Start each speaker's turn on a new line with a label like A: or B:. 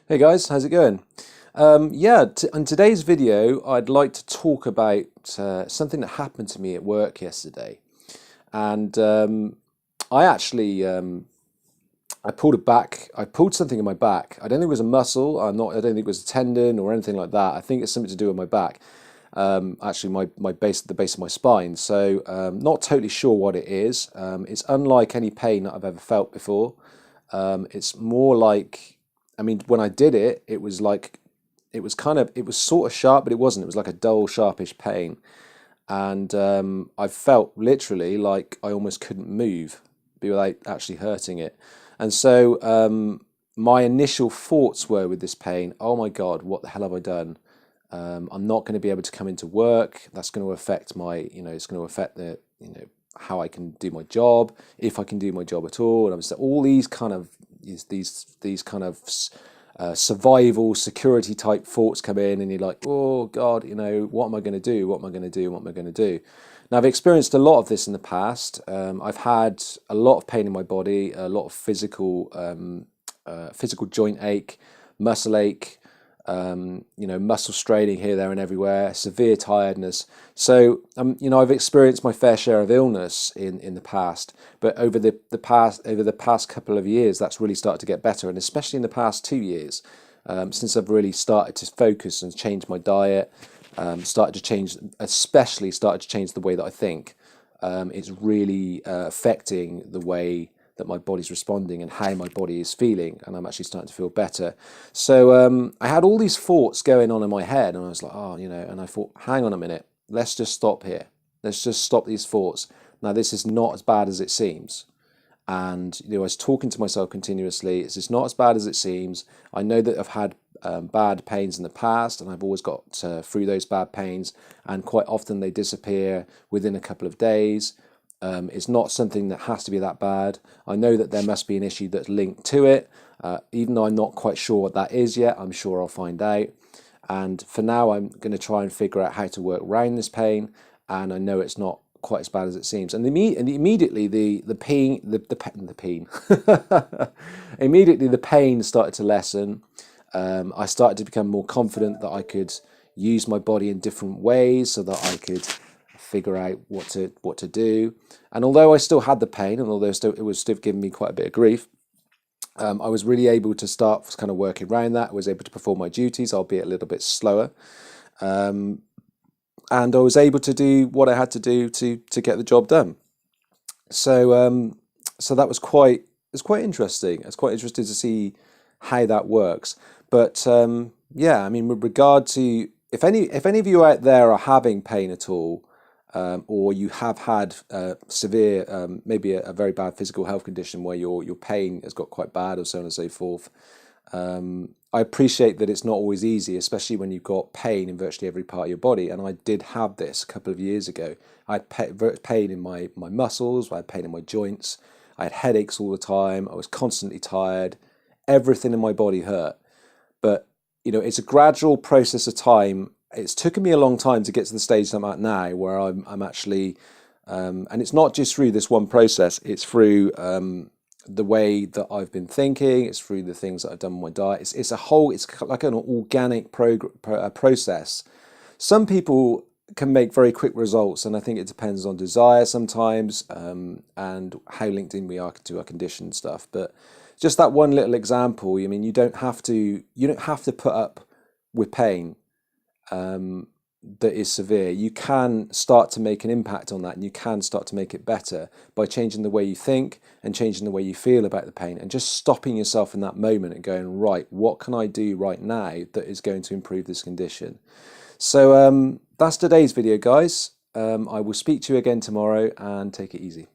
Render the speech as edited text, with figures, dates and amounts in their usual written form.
A: Hey guys, how's it going? In today's video, I'd like to talk about something that happened to me at work yesterday, and I actually I pulled it back. I pulled something in my back. I don't think it was a muscle. I don't think it was a tendon or anything like that. I think it's something to do with my back. Actually, the base of my spine. So not totally sure what it is. It's unlike any pain that I've ever felt before. It's more like, I mean, when I did it, it was like, it was sort of sharp, but it wasn't. It was like a dull, sharpish pain. And I felt literally like I almost couldn't move without actually hurting it. And so my initial thoughts were with this pain, oh my God, what the hell have I done? I'm not going to be able to come into work. That's going to affect it's going to affect how I can do my job, if I can do my job at all. And all these kind of survival security type thoughts come in, and you're like, oh God, what am I going to do? What am I going to do? What am I going to do? Now, I've experienced a lot of this in the past. I've had a lot of pain in my body, a lot of physical joint ache, muscle ache, muscle straining here, there, and everywhere, severe tiredness. So, I've experienced my fair share of illness in the past, but over the past couple of years, that's really started to get better, and especially in the past 2 years, since I've really started to focus and change my diet, especially started to change the way that I think. It's really affecting the way that my body's responding and how my body is feeling, and I'm actually starting to feel better. So I had all these thoughts going on in my head, and I was like, and I thought, hang on a minute, let's just stop here. Let's just stop these thoughts. Now, this is not as bad as it seems. And I was talking to myself continuously. It's not as bad as it seems. I know that I've had bad pains in the past, and I've always got through those bad pains, and quite often they disappear within a couple of days. It's not something that has to be that bad. I know that there must be an issue that's linked to it. Even though I'm not quite sure what that is yet, I'm sure I'll find out. And for now, I'm going to try and figure out how to work around this pain. And I know it's not quite as bad as it seems. And immediately the pain, immediately the pain started to lessen. I started to become more confident that I could use my body in different ways so that I could figure out what to do. And although I still had the pain, and although it was still giving me quite a bit of grief, I was really able to start kind of working around that. I was able to perform my duties, albeit a little bit slower. And I was able to do what I had to do to get the job done. So that was quite interesting. It's quite interesting to see how that works. But yeah, I mean, with regard to if any of you out there are having pain at all, or you have had severe, maybe a very bad physical health condition where your pain has got quite bad, or so on and so forth. I appreciate that it's not always easy, especially when you've got pain in virtually every part of your body. And I did have this a couple of years ago. I had pain in my muscles, I had pain in my joints, I had headaches all the time, I was constantly tired, everything in my body hurt. But, it's a gradual process of time. It's taken me a long time to get to the stage that I'm at now, where I'm actually, and it's not just through this one process, it's through the way that I've been thinking, it's through the things that I've done with my diet. It's like an organic process. Some people can make very quick results, and I think it depends on desire sometimes, and how linked in we are to our condition and stuff. But just that one little example, I mean, you don't have to put up with pain that is severe. You can start to make an impact on that, and you can start to make it better by changing the way you think and changing the way you feel about the pain, and just stopping yourself in that moment and going, right, what can I do right now that is going to improve this condition? So that's today's video, guys. I will speak to you again tomorrow, and take it easy.